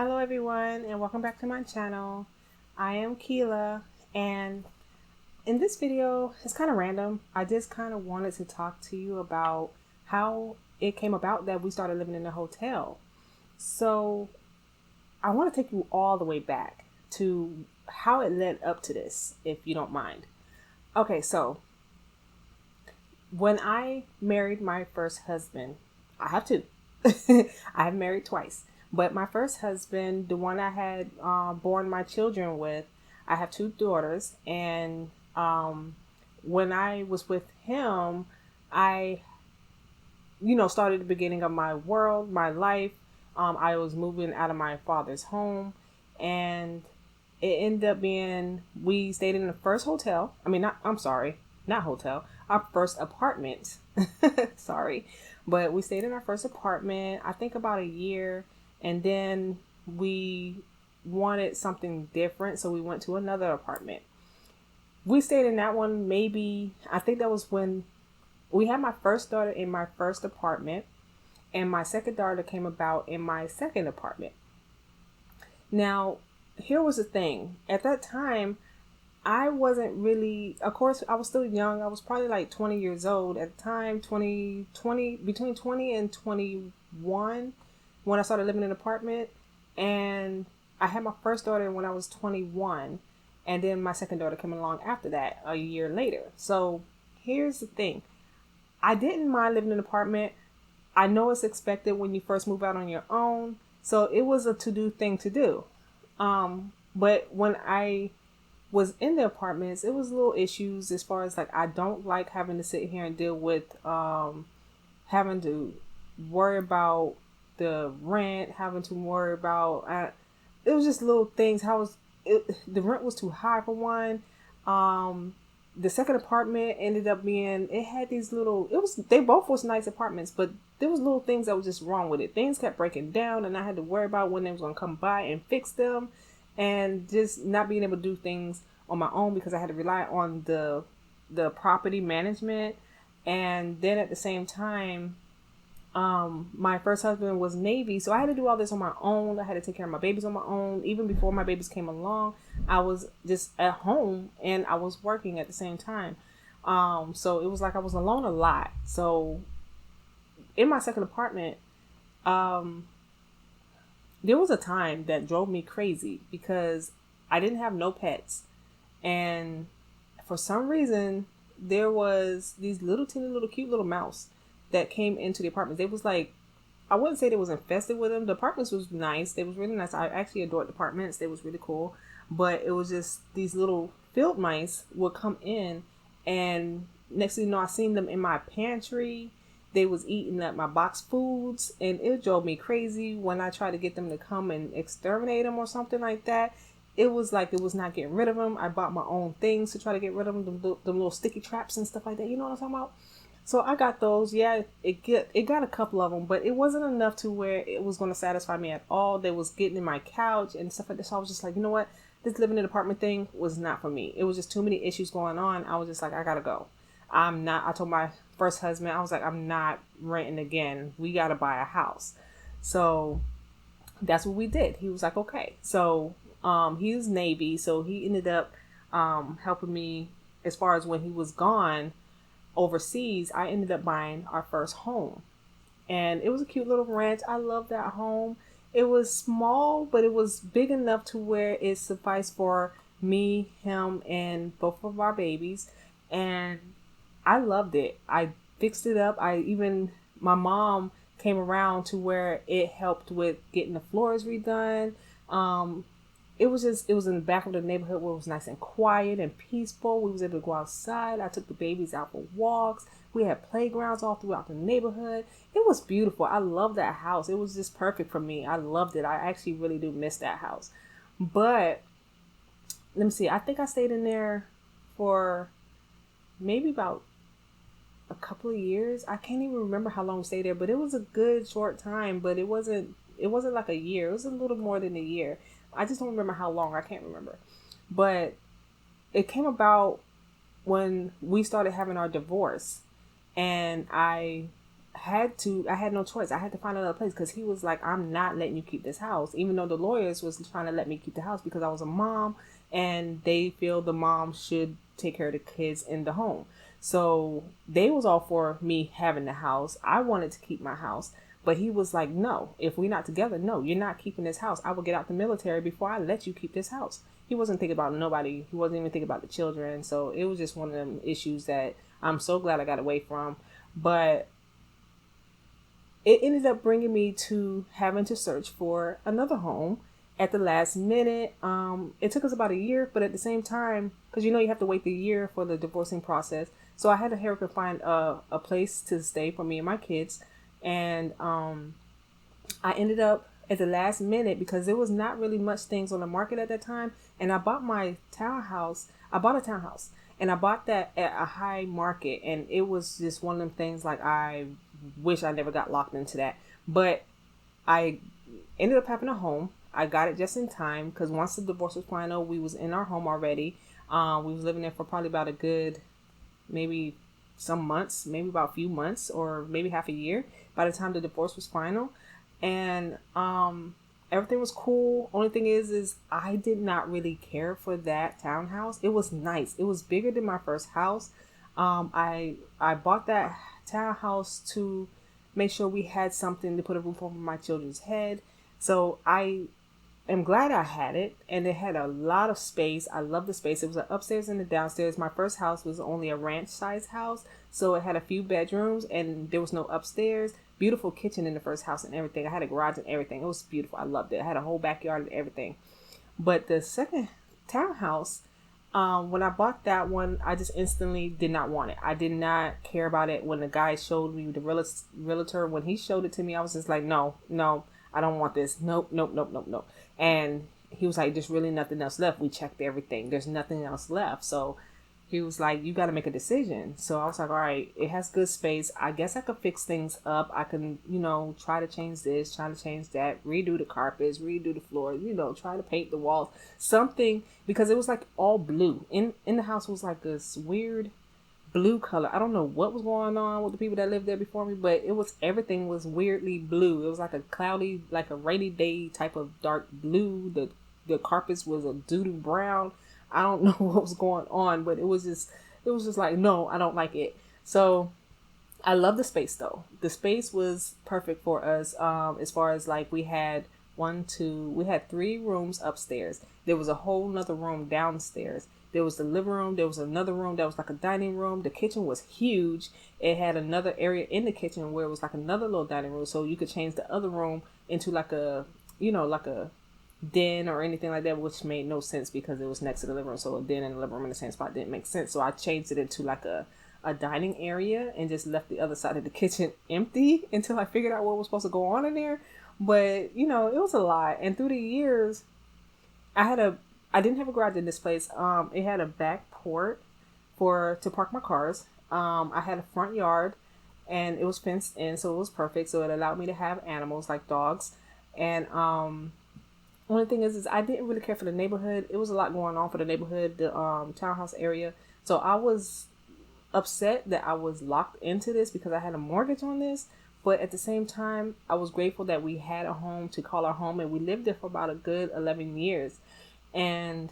Hello everyone and welcome back to my channel. I am Quila, and in this video, it's kind of random. I just kind of wanted to talk to you about how it came about that we started living in a hotel. So I want to take you all the way back to how it led up to this, if you don't mind. Okay, so when I married my first husband, I have two. I have married twice. But my first husband, the one I had born my children with, I have two daughters. And when I was with him, I, started the beginning of my world, my life. I was moving out of my father's home. And it ended up being, we stayed in the first hotel. Not hotel, our first apartment. Sorry. But we stayed in our first apartment, I think about a year. And then we wanted something different, so we went to another apartment. We stayed in that one maybe, I think that was when we had my first daughter in my first apartment, and my second daughter came about in my second apartment. Now, here was the thing. At that time, I wasn't really, of course, I was still young. I was probably like 20 years old at the time, between 20 and 21 when I started living in an apartment. And I had my first daughter when I was 21. And then my second daughter came along after that, a year later. So here's the thing. I didn't mind living in an apartment. I know it's expected when you first move out on your own. So it was a to-do thing to do. But when I was in the apartments, it was little issues as far as like, I don't like having to sit here and deal with having to worry about the rent, having to worry about it was just little things. The rent was too high for one. The second apartment ended up being, it had these little, they both was nice apartments, but there was little things that was just wrong with it. Things kept breaking down, and I had to worry about when they was going to come by and fix them, and just not being able to do things on my own because I had to rely on the property management. And then at the same time, my first husband was Navy, so I had to do all this on my own. I had to take care of my babies on my own. Even before my babies came along, I was just at home and I was working at the same time. So it was like I was alone a lot. So in my second apartment, there was a time that drove me crazy because I didn't have no pets. And for some reason, there was these little teeny little cute little mouse that came into the apartment. They was like, I wouldn't say they was infested with them. The apartments was nice. They was really nice. I actually adored the apartments. They was really cool. But it was just these little field mice would come in, and next thing you know, I seen them in my pantry. They was eating at my box foods, and it drove me crazy when I tried to get them to come and exterminate them or something like that. It was like it was not getting rid of them. I bought my own things to try to get rid of them, the little sticky traps and stuff like that. You know what I'm talking about? So I got those. Yeah, it got a couple of them, but it wasn't enough to where it was going to satisfy me at all. They was getting in my couch and stuff like this. So I was just like, you know what? This living in an apartment thing was not for me. It was just too many issues going on. I was just like, I gotta go. I told my first husband, I was like, I'm not renting again. We gotta buy a house. So that's what we did. He was like, okay. So he was Navy, so he ended up helping me as far as when he was gone overseas. I ended up buying our first home, and it was a cute little ranch. I love that home. It was small, but it was big enough to where it sufficed for me, him, and both of our babies. And I loved it. I fixed it up. My mom came around to where it helped with getting the floors redone. It was in the back of the neighborhood where it was nice and quiet and peaceful. We was able to go outside. I took the babies out for walks. We had playgrounds all throughout the neighborhood. It was beautiful. I love that house. It was just perfect for me. I loved it. I actually really do miss that house. But let me see. I think I stayed in there for maybe about a couple of years. I can't even remember how long we stayed there, but it was a good short time. But it wasn't like a year. It was a little more than a year. I just don't remember how long. I can't remember. But it came about when we started having our divorce, and I I had no choice. I had to find another place because he was like, I'm not letting you keep this house, even though the lawyers was trying to let me keep the house because I was a mom and they feel the mom should take care of the kids in the home. So they was all for me having the house. I wanted to keep my house, but he was like, no, if we're not together, no, you're not keeping this house. I will get out the military before I let you keep this house. He wasn't thinking about nobody. He wasn't even thinking about the children. So it was just one of them issues that I'm so glad I got away from. But it ended up bringing me to having to search for another home at the last minute. It took us about a year, but at the same time, because you have to wait the year for the divorcing process. So I had to hurry up and find a place to stay for me and my kids. And I ended up at the last minute because there was not really much things on the market at that time. And I bought my townhouse. I bought a townhouse and I bought that at a high market. And it was just one of them things like I wish I never got locked into that. But I ended up having a home. I got it just in time because once the divorce was final, we was in our home already. We was living there for probably about a good, maybe some months, maybe about a few months or maybe half a year by the time the divorce was final. And everything was cool. Only thing is I did not really care for that townhouse. It was nice. It was bigger than my first house. I bought that townhouse to make sure we had something to put a roof over my children's head. So I am glad I had it, and it had a lot of space. I love the space. It was an upstairs and a downstairs. My first house was only a ranch size house, so it had a few bedrooms and there was no upstairs. Beautiful kitchen in the first house and everything. I had a garage and everything. It was beautiful. I loved it. I had a whole backyard and everything. But the second townhouse, when I bought that one, I just instantly did not want it. I did not care about it. When the guy showed me, the realtor, when he showed it to me, I was just like, no, I don't want this. Nope. And he was like, there's really nothing else left. We checked everything. There's nothing else left. So he was like, you got to make a decision. So I was like, all right, it has good space. I guess I could fix things up. I can, try to change this, try to change that, redo the carpets, redo the floors, try to paint the walls, something, because it was like all blue. In the house was like this weird blue color. I don't know what was going on with the people that lived there before me, but everything was weirdly blue. It was like a cloudy, like a rainy day type of dark blue. The carpets was a doo-doo brown. I don't know what was going on, but it was just like, no, I don't like it. So I love the space though. The space was perfect for us. As far as like we had 3 rooms upstairs. There was a whole nother room downstairs. There was the living room. There was another room that was like a dining room. The kitchen was huge. It had another area in the kitchen where it was like another little dining room. So you could change the other room into like a den or anything like that, which made no sense because it was next to the living room. So a den and a living room in the same spot didn't make sense. So I changed it into like a dining area and just left the other side of the kitchen empty until I figured out what was supposed to go on in there. But, it was a lot. And through the years, I didn't have a garage in this place. It had a back port to park my cars. I had a front yard and it was fenced in, so it was perfect. So it allowed me to have animals like dogs. And only thing is I didn't really care for the neighborhood. It was a lot going on for the neighborhood, the townhouse area. So I was upset that I was locked into this because I had a mortgage on this. But at the same time, I was grateful that we had a home to call our home, and we lived there for about a good 11 years. And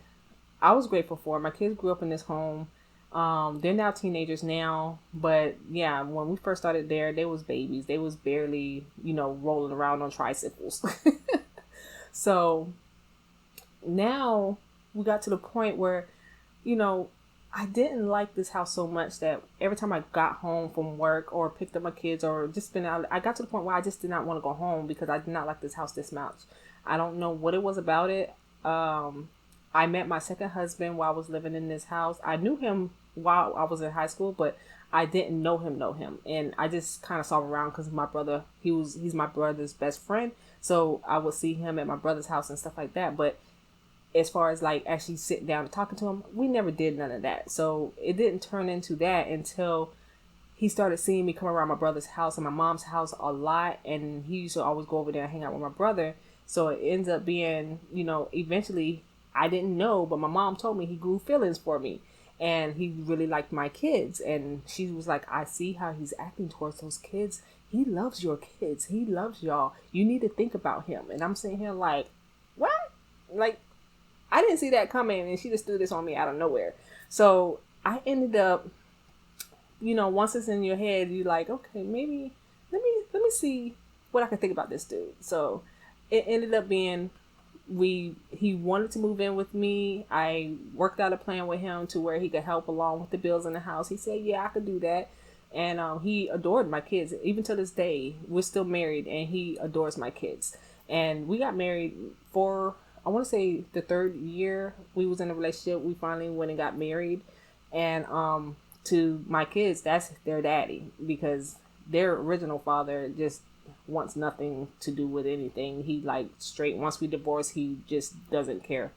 I was grateful for it. My kids grew up in this home. They're now teenagers now, but yeah, when we first started there, they was babies. They was barely, rolling around on tricycles. So now we got to the point where, I didn't like this house so much that every time I got home from work or picked up my kids or just been out, I got to the point where I just did not want to go home because I did not like this house this much. I don't know what it was about it. I met my second husband while I was living in this house. I knew him while I was in high school, but I didn't know him. And I just kind of saw him around because my brother, he's my brother's best friend. So I would see him at my brother's house and stuff like that. But as far as like actually sitting down and talking to him, we never did none of that. So it didn't turn into that until he started seeing me come around my brother's house and my mom's house a lot. And he used to always go over there and hang out with my brother. So it ends up being, eventually I didn't know, but my mom told me he grew feelings for me and he really liked my kids. And she was like, I see how he's acting towards those kids. he loves your kids. He loves y'all. You need to think about him. And I'm sitting here like, what? Like, I didn't see that coming, and she just threw this on me out of nowhere. So I ended up, once it's in your head, you like, okay, maybe let me see what I can think about this dude. So it ended up being he wanted to move in with me. I worked out a plan with him to where he could help along with the bills in the house. He said, yeah, I could do that. And he adored my kids. Even to this day, we're still married, and he adores my kids. And we got married for, I want to say, the 3rd year we was in a relationship. We finally went and got married. And to my kids, that's their daddy, because their original father just wants nothing to do with anything. He like straight, once we divorce, he just doesn't care.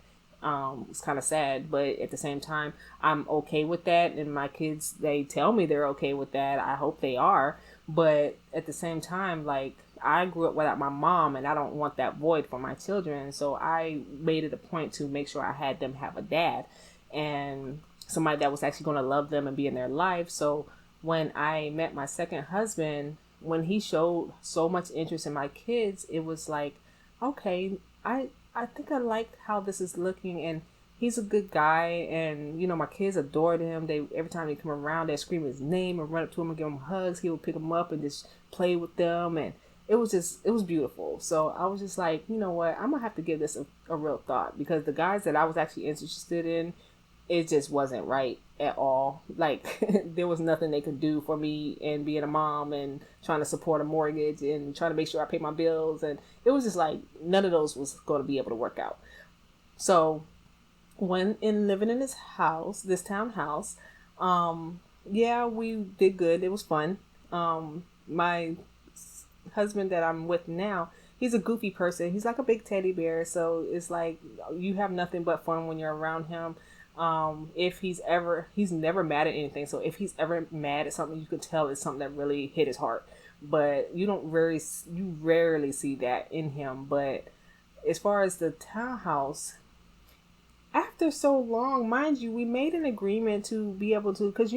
It's kind of sad, but at the same time, I'm okay with that. And my kids, they tell me they're okay with that. I hope they are. But at the same time, like, I grew up without my mom, and I don't want that void for my children. So I made it a point to make sure I had them have a dad and somebody that was actually going to love them and be in their life. So when I met my second husband, when he showed so much interest in my kids, it was like, okay, I think I like how this is looking, and he's a good guy, and my kids adored him. They, every time they come around, they scream his name and run up to him and give him hugs. He would pick them up and just play with them, and it was beautiful. So I was just like, you know what, I'm gonna have to give this a real thought, because the guys that I was actually interested in, it just wasn't right at all. Like, there was nothing they could do for me, and being a mom and trying to support a mortgage and trying to make sure I pay my bills. And it was just like, none of those was going to be able to work out. So when living in this house, this townhouse, yeah, we did good. It was fun. My husband that I'm with now, he's a goofy person. He's like a big teddy bear. So it's like, you have nothing but fun when you're around him. If he's never mad at anything. So if he's ever mad at something, you can tell it's something that really hit his heart. But you rarely see that in him. But as far as the townhouse, after so long, mind you, we made an agreement to be able to, because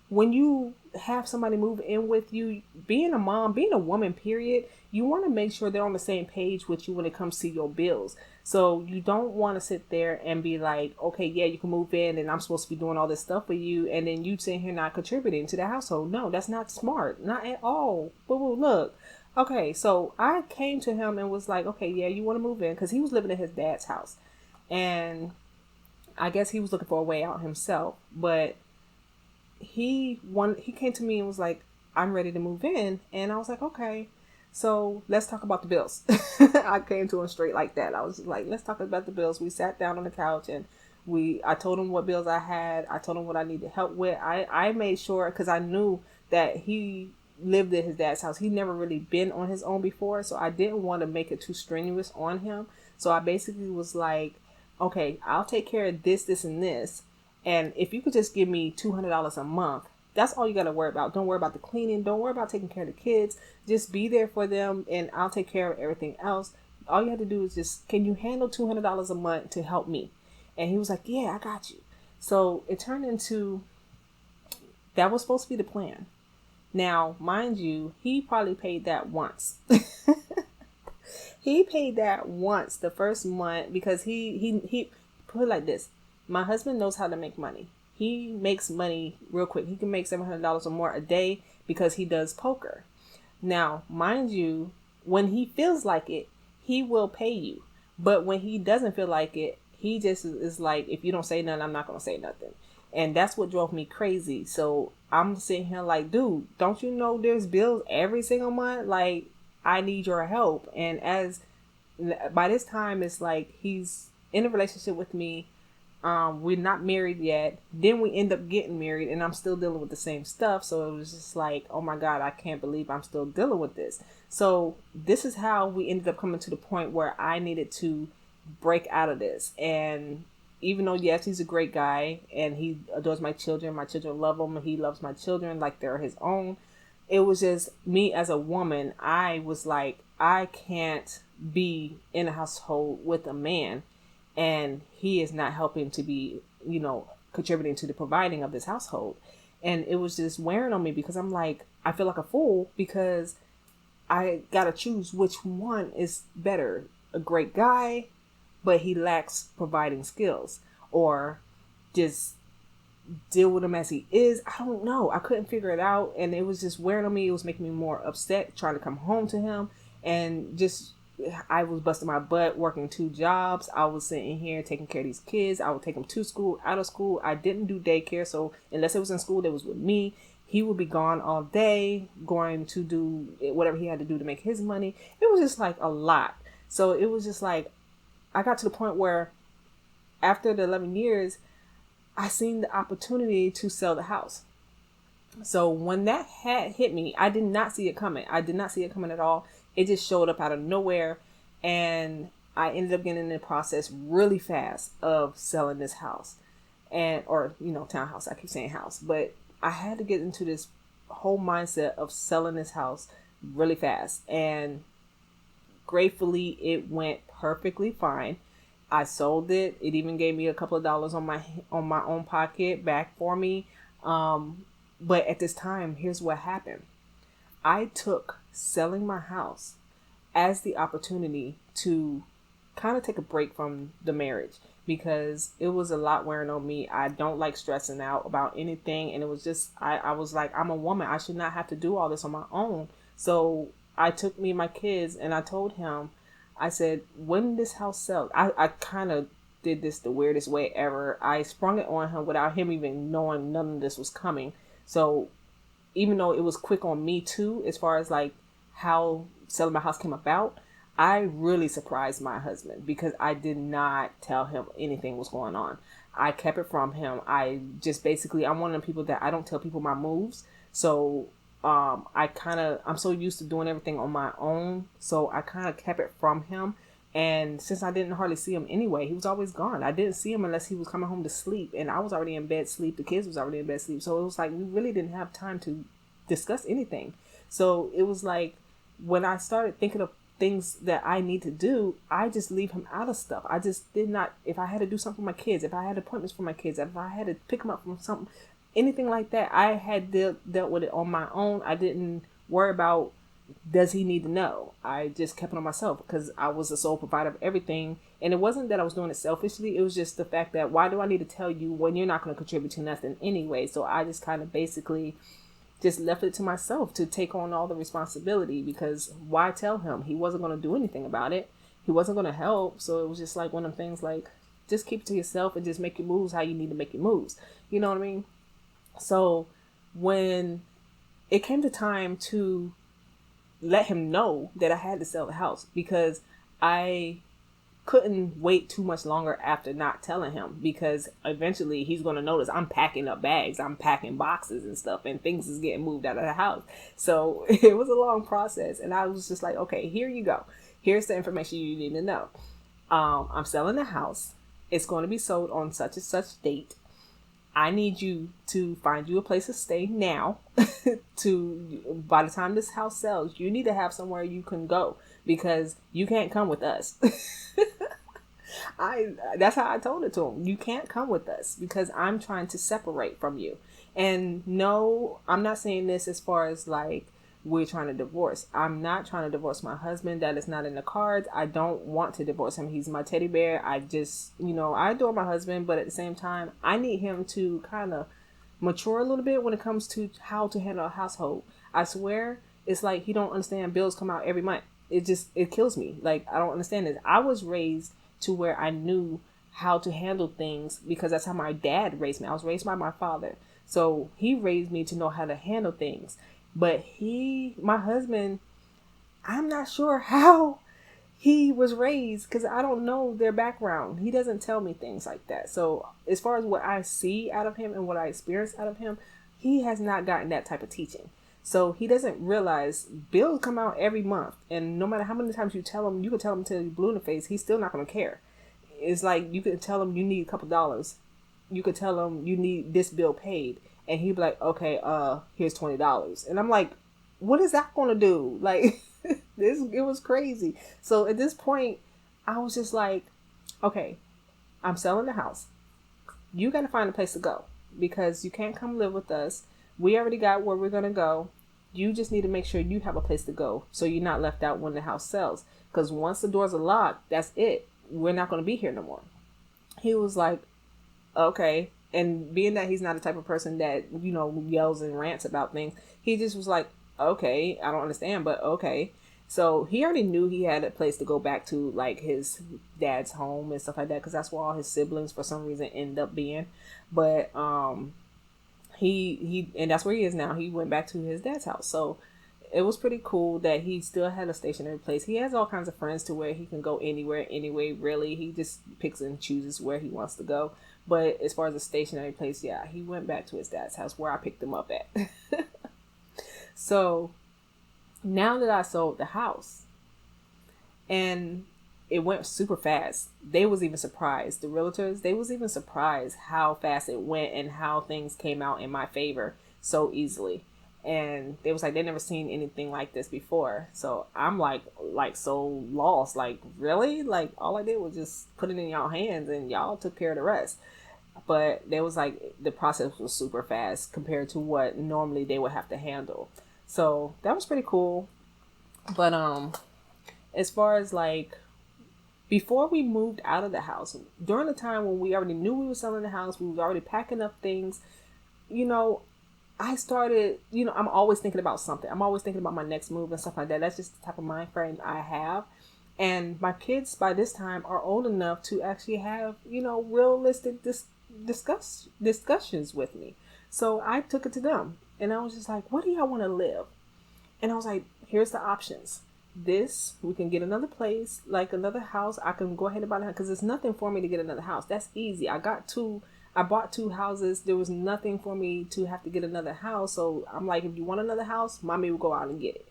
when you have somebody move in with you, being a mom, being a woman, period, you want to make sure they're on the same page with you when it comes to your bills. So you don't want to sit there and be like, okay, yeah, you can move in and I'm supposed to be doing all this stuff for you, and then you sitting here not contributing to the household. No, that's not smart. Not at all. But look. Okay, so I came to him and was like, okay, yeah, you want to move in? Because he was living in his dad's house. And I guess he was looking for a way out himself. But he came to me and was like, I'm ready to move in. And I was like, okay, so let's talk about the bills. I came to him straight like that. I was like, let's talk about the bills. We sat down on the couch and I told him what bills I had. I told him what I needed help with. I made sure, because I knew that he lived at his dad's house. He never really been on his own before. So I didn't want to make it too strenuous on him. So I basically was like, okay, I'll take care of this, this, and this. And if you could just give me $200 a month, that's all you got to worry about. Don't worry about the cleaning. Don't worry about taking care of the kids. Just be there for them, and I'll take care of everything else. All you have to do is just, can you handle $200 a month to help me? And he was like, yeah, I got you. So it turned into, that was supposed to be the plan. Now, mind you, he probably paid that once. He paid that once the first month, because he put it like this. My husband knows how to make money. He makes money real quick. He can make $700 or more a day because he does poker. Now, mind you, when he feels like it, he will pay you. But when he doesn't feel like it, he just is like, if you don't say nothing, I'm not going to say nothing. And that's what drove me crazy. So I'm sitting here like, dude, don't you know there's bills every single month? Like, I need your help. And by this time, it's like he's in a relationship with me. We're not married yet. Then we end up getting married, and I'm still dealing with the same stuff. So it was just like, oh my God, I can't believe I'm still dealing with this. So this is how we ended up coming to the point where I needed to break out of this. And even though, yes, he's a great guy and he adores my children love him, and he loves my children like they're his own. It was just me as a woman. I was like, I can't be in a household with a man and he is not helping to be, contributing to the providing of this household. And it was just wearing on me, because I'm like, I feel like a fool, because I gotta choose which one is better. A great guy, but he lacks providing skills, or just deal with him as he is. I don't know. I couldn't figure it out, and it was just wearing on me. It was making me more upset trying to come home to him, and just I was busting my butt working 2 jobs. I was sitting here taking care of these kids. I would take them to school, out of school. I didn't do daycare, so unless it was in school, it was with me. He would be gone all day, going to do whatever he had to do to make his money. It was just like a lot. So it was just like, I got to the point where after the 11 years, I seen the opportunity to sell the house. So when that had hit me, I did not see it coming. I did not see it coming at all. It just showed up out of nowhere. And I ended up getting in the process really fast of selling this house. Or townhouse. I keep saying house. But I had to get into this whole mindset of selling this house really fast. And gratefully, it went perfectly fine. I sold it. It even gave me a couple of dollars on my own pocket back for me. But at this time, here's what happened. I took selling my house as the opportunity to kind of take a break from the marriage, because it was a lot wearing on me. I don't like stressing out about anything. And it was just, I was like, I'm a woman. I should not have to do all this on my own. So I took me and my kids, and I told him, I said, when this house sells, I kind of did this the weirdest way ever. I sprung it on him without him even knowing none of this was coming. So even though it was quick on me too, as far as like how selling my house came about, I really surprised my husband because I did not tell him anything was going on. I kept it from him. I just basically, I'm one of the people that I don't tell people my moves. So I'm so used to doing everything on my own. So I kind of kept it from him. And since I didn't hardly see him anyway, he was always gone. I didn't see him unless he was coming home to sleep. And I was already in bed sleep. The kids was already in bed sleep. So it was like, we really didn't have time to discuss anything. So it was like, when I started thinking of things that I need to do, I just leave him out of stuff. I just did not, if I had to do something for my kids, if I had appointments for my kids, if I had to pick them up from something, anything like that, I had dealt with it on my own. I didn't worry about, does he need to know? I just kept it on myself because I was the sole provider of everything. And it wasn't that I was doing it selfishly. It was just the fact that, why do I need to tell you when you're not going to contribute to nothing anyway? So I just kind of basically just left it to myself to take on all the responsibility, because why tell him? He wasn't going to do anything about it. He wasn't going to help. So it was just like one of the things, like, just keep it to yourself and just make your moves how you need to make your moves. You know what I mean? So when it came to time to let him know that I had to sell the house, because I couldn't wait too much longer after not telling him, because eventually he's going to notice I'm packing up bags, I'm packing boxes and stuff, and things is getting moved out of the house. So it was a long process, and I was just like, okay, here you go. Here's the information you need to know. I'm selling the house. It's going to be sold on such and such date. I need you to find you a place to stay now. By the time this house sells, you need to have somewhere you can go, because you can't come with us. That's how I told it to him. You can't come with us because I'm trying to separate from you. And no, I'm not saying this as far as like we're trying to divorce. I'm not trying to divorce my husband. That is not in the cards. I don't want to divorce him. He's my teddy bear. I just, I adore my husband, but at the same time, I need him to kind of mature a little bit when it comes to how to handle a household. I swear, it's like he don't understand bills come out every month. It kills me. Like, I don't understand this. I was raised to where I knew how to handle things because that's how my dad raised me. I was raised by my father. So he raised me to know how to handle things. But my husband, I'm not sure how he was raised because I don't know their background. He doesn't tell me things like that. So as far as what I see out of him and what I experience out of him, he has not gotten that type of teaching. So he doesn't realize bills come out every month. And no matter how many times you tell him, you can tell him until you're blue in the face, he's still not going to care. It's like you could tell him you need a couple dollars. You could tell him you need this bill paid. And he'd be like, okay, here's $20. And I'm like, what is that going to do? Like, it was crazy. So at this point, I was just like, okay, I'm selling the house. You got to find a place to go because you can't come live with us. We already got where we're going to go. You just need to make sure you have a place to go so you're not left out when the house sells. Because once the doors are locked, that's it. We're not going to be here no more. He was like, okay. And being that he's not the type of person that, yells and rants about things, he just was like, okay, I don't understand, but okay. So he already knew he had a place to go back to, like his dad's home and stuff like that, because that's where all his siblings for some reason end up being. But he and that's where he is now. He went back to his dad's house. So it was pretty cool that he still had a stationary place. He has all kinds of friends to where he can go anywhere anyway, really. He just picks and chooses where he wants to go. But as far as a stationary place, yeah, he went back to his dad's house where I picked him up at. So now that I sold the house, and it went super fast, they was even surprised. The realtors, they was even surprised how fast it went and how things came out in my favor so easily. And they was like, they never seen anything like this before. So I'm like so lost. Like, really? Like, all I did was just put it in y'all hands and y'all took care of the rest. But they was like, the process was super fast compared to what normally they would have to handle. So that was pretty cool. But as far as like, before we moved out of the house, during the time when we already knew we were selling the house, we was already packing up things, I started, I'm always thinking about something. I'm always thinking about my next move and stuff like that. That's just the type of mind frame I have. And my kids by this time are old enough to actually have, realistic discussions with me. So I took it to them and I was just like, what do y'all want to live? And I was like, here's the options. This, we can get another place, like another house. I can go ahead and buy that because there's nothing for me to get another house. That's easy. I bought 2 houses. There was nothing for me to have to get another house. So I'm like, if you want another house, mommy will go out and get it.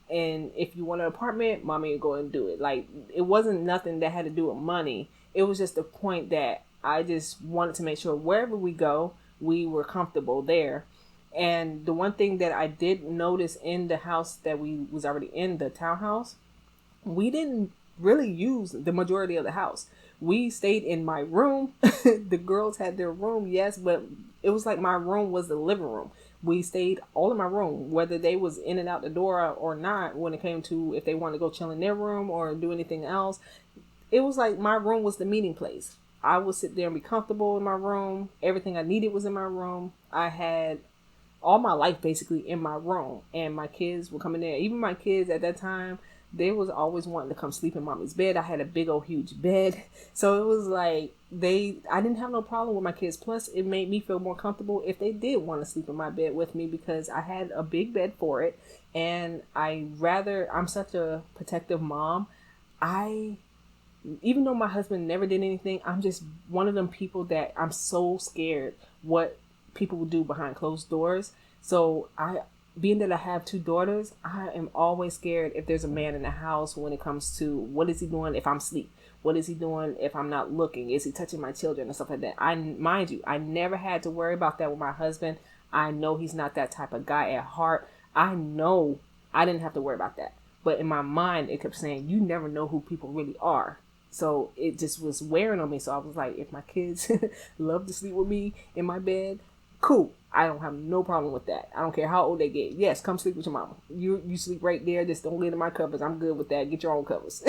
And if you want an apartment, mommy will go and do it. Like, it wasn't nothing that had to do with money. It was just the point that I just wanted to make sure wherever we go, we were comfortable there. And the one thing that I did notice in the house that we was already in, the townhouse, we didn't really use the majority of the house. We stayed in my room. The girls had their room, yes, but it was like my room was the living room. We stayed all in my room, whether they was in and out the door or not. When it came to if they wanted to go chill in their room or do anything else, it was like my room was the meeting place. I would sit there and be comfortable in my room. Everything I needed was in my room. I had all my life basically in my room, and my kids would come in there. Even my kids at that time, they was always wanting to come sleep in mommy's bed. I had a big old huge bed. So it was like I didn't have no problem with my kids. Plus it made me feel more comfortable if they did want to sleep in my bed with me, because I had a big bed for it. And I'm such a protective mom. Even though my husband never did anything, I'm just one of them people that I'm so scared what people will do behind closed doors. So being that I have 2 daughters, I am always scared if there's a man in the house when it comes to what is he doing if I'm asleep? What is he doing if I'm not looking? Is he touching my children and stuff like that? Mind you, I never had to worry about that with my husband. I know he's not that type of guy at heart. I know I didn't have to worry about that. But in my mind, it kept saying, you never know who people really are. So it just was wearing on me. So I was like, if my kids love to sleep with me in my bed, cool. I don't have no problem with that. I don't care how old they get. Yes, come sleep with your mama. You sleep right there. Just don't get in my covers. I'm good with that. Get your own covers.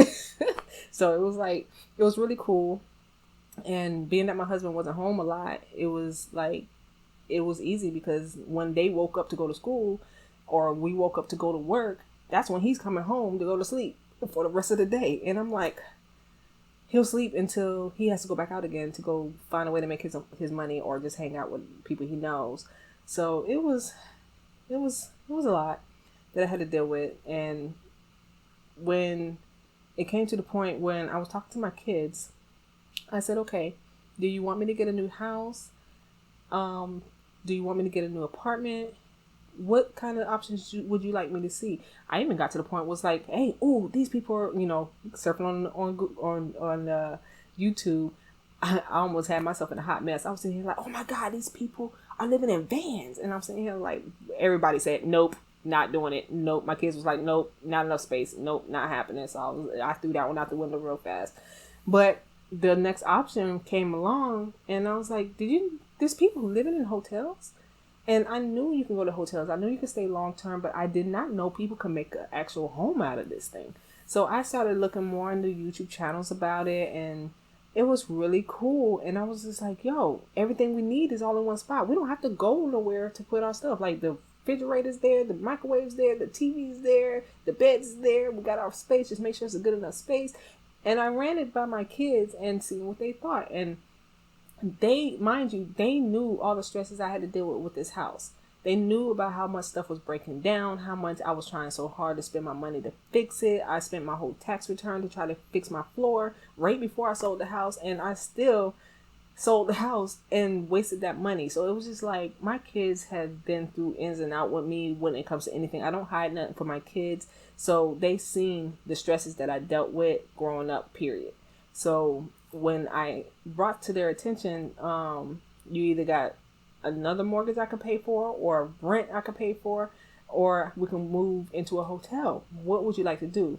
So it was really cool. And being that my husband wasn't home a lot, it was easy, because when they woke up to go to school or we woke up to go to work, that's when he's coming home to go to sleep for the rest of the day. And I'm like, he'll sleep until he has to go back out again to go find a way to make his money or just hang out with people he knows. So it was a lot that I had to deal with. And when it came to the point when I was talking to my kids, I said, okay, do you want me to get a new house? Do you want me to get a new apartment? What kind of options would you like me to see? I even got to the point was like, hey, these people are, surfing on YouTube. I almost had myself in a hot mess. I was sitting here like, oh my God, these people are living in vans. And I'm sitting here like, everybody said, nope, not doing it. Nope. My kids was like, nope, not enough space. Nope, not happening. So I threw that one out the window real fast. But the next option came along and I was like, there's people living in hotels? And I knew you can go to hotels. I knew you could stay long term, but I did not know people could make an actual home out of this thing. So I started looking more into YouTube channels about it, and it was really cool. And I was just like, yo, everything we need is all in one spot. We don't have to go nowhere to put our stuff. Like the refrigerator's there, the microwave's there, the TV's there, the bed's there. We got our space. Just make sure it's a good enough space. And I ran it by my kids and seeing what they thought. And they, mind you, they knew all the stresses I had to deal with this house. They knew about how much stuff was breaking down, how much I was trying so hard to spend my money to fix it. I spent my whole tax return to try to fix my floor right before I sold the house, and I still sold the house and wasted that money. So it was just like, my kids have been through ins and out with me when it comes to anything. I don't hide nothing from my kids. So they seen the stresses that I dealt with growing up, period. So when I brought to their attention, you either got another mortgage I could pay for, or rent I could pay for, or we can move into a hotel. What would you like to do?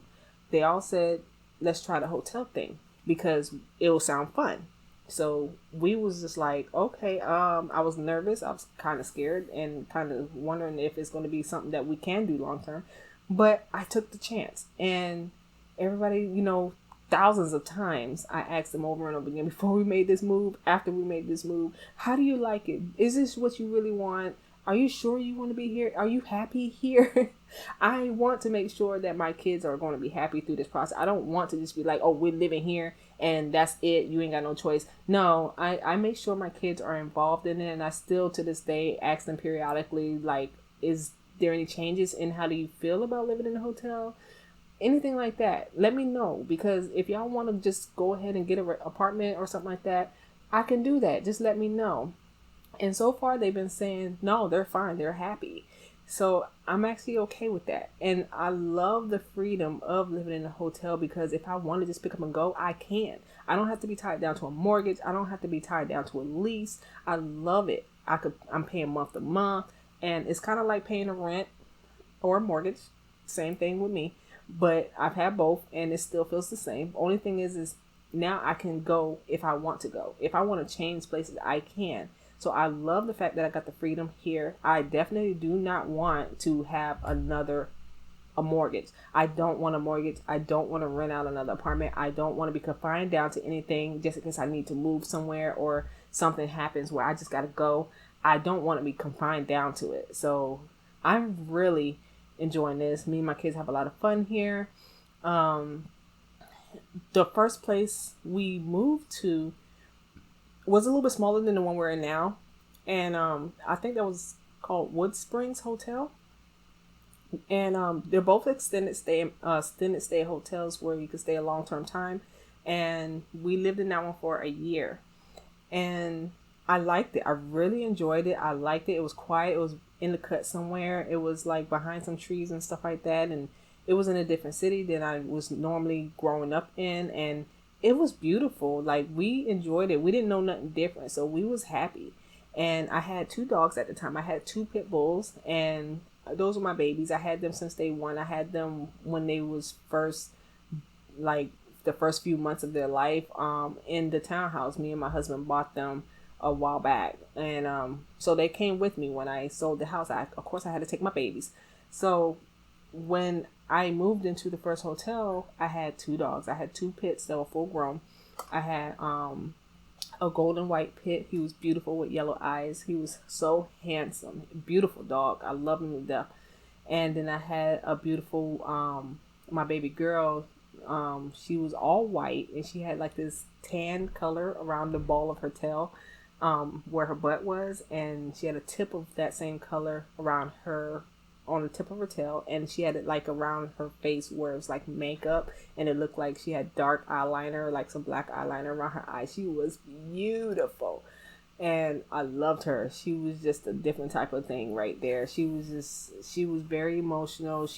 They all said, let's try the hotel thing because it will sound fun. So we was just like, okay, I was nervous. I was kind of scared and kind of wondering if it's going to be something that we can do long term. But I took the chance, and everybody, thousands of times I asked them over and over again before we made this move, after we made this move, how do you like it? Is this what you really want? Are you sure you want to be here? Are you happy here? I want to make sure that my kids are going to be happy through this process. I don't want to just be like, oh, we're living here and that's it. You ain't got no choice. No, I make sure my kids are involved in it. And I still to this day ask them periodically, like, is there any changes in how do you feel about living in a hotel? Anything like that, let me know, because if y'all want to just go ahead and get an apartment or something like that, I can do that. Just let me know. And so far they've been saying no, they're fine, they're happy. So I'm actually okay with that. And I love the freedom of living in a hotel, because if I want to just pick up and go, I can. I don't have to be tied down to a mortgage. I don't have to be tied down to a lease. I love it. I'm paying month to month, and it's kind of like paying a rent or a mortgage. Same thing with me. But I've had both, and it still feels the same. Only thing is now I can go if I want to go. If I want to change places, I can. So I love the fact that I got the freedom here. I definitely do not want to have a mortgage. I don't want a mortgage. I don't want to rent out another apartment. I don't want to be confined down to anything just in case I need to move somewhere or something happens where I just got to go. I don't want to be confined down to it. So I'm really enjoying this. Me and my kids have a lot of fun here. The first place we moved to was a little bit smaller than the one we're in now, and I think that was called Wood Springs Hotel. And they're both extended stay hotels where you can stay a long term time. And we lived in that one for a year, and I liked it. I really enjoyed it. I liked it. It was quiet. It was in the cut somewhere. It was like behind some trees and stuff like that. And it was in a different city than I was normally growing up in. And it was beautiful. Like, we enjoyed it. We didn't know nothing different. So we was happy. And I had 2 dogs at the time. I had 2 pit bulls, and those were my babies. I had them since day one. I had them when they was first, like, the first few months of their life, in the townhouse. Me and my husband bought them a while back, and so they came with me when I sold the house. Of course I had to take my babies. So when I moved into the first hotel, I had 2 dogs. I had 2 pits that were full grown. I had a golden white pit. He was beautiful with yellow eyes. He was so handsome, beautiful dog. I love him to death. And then I had a beautiful my baby girl. She was all white, and she had like this tan color around the ball of her tail, where her butt was, and she had a tip of that same color around her, on the tip of her tail, and she had it like around her face where it was like makeup, and it looked like she had dark eyeliner, like some black eyeliner around her eyes. She was beautiful, and I loved her. She was just a different type of thing right there. She was very emotional.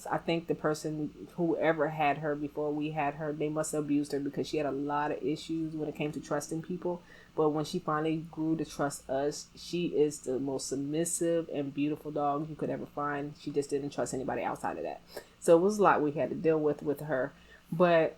I think the person, whoever had her before we had her, they must have abused her, because she had a lot of issues when it came to trusting people. But when she finally grew to trust us, she is the most submissive and beautiful dog you could ever find. She just didn't trust anybody outside of that. So it was a lot we had to deal with her. But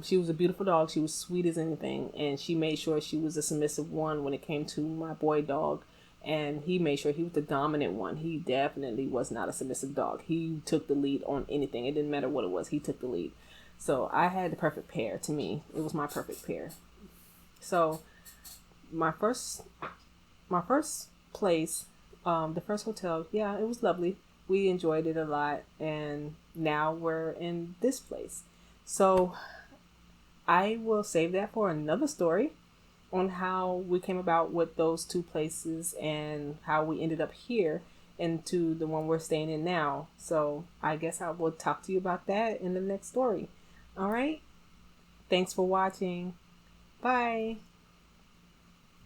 she was a beautiful dog. She was sweet as anything. And she made sure she was a submissive one when it came to my boy dog. and he made sure he was the dominant one. He definitely was not a submissive dog. He took the lead on anything. It didn't matter what it was. He took the lead. So I had the perfect pair. To me, it was my perfect pair. So my first place, the first hotel, yeah, it was lovely. We enjoyed it a lot, and now we're in this place. So I will save that for another story on how we came about with those two places and how we ended up here into the one we're staying in now. So I guess I will talk to you about that in the next story. All right. Thanks for watching. Bye.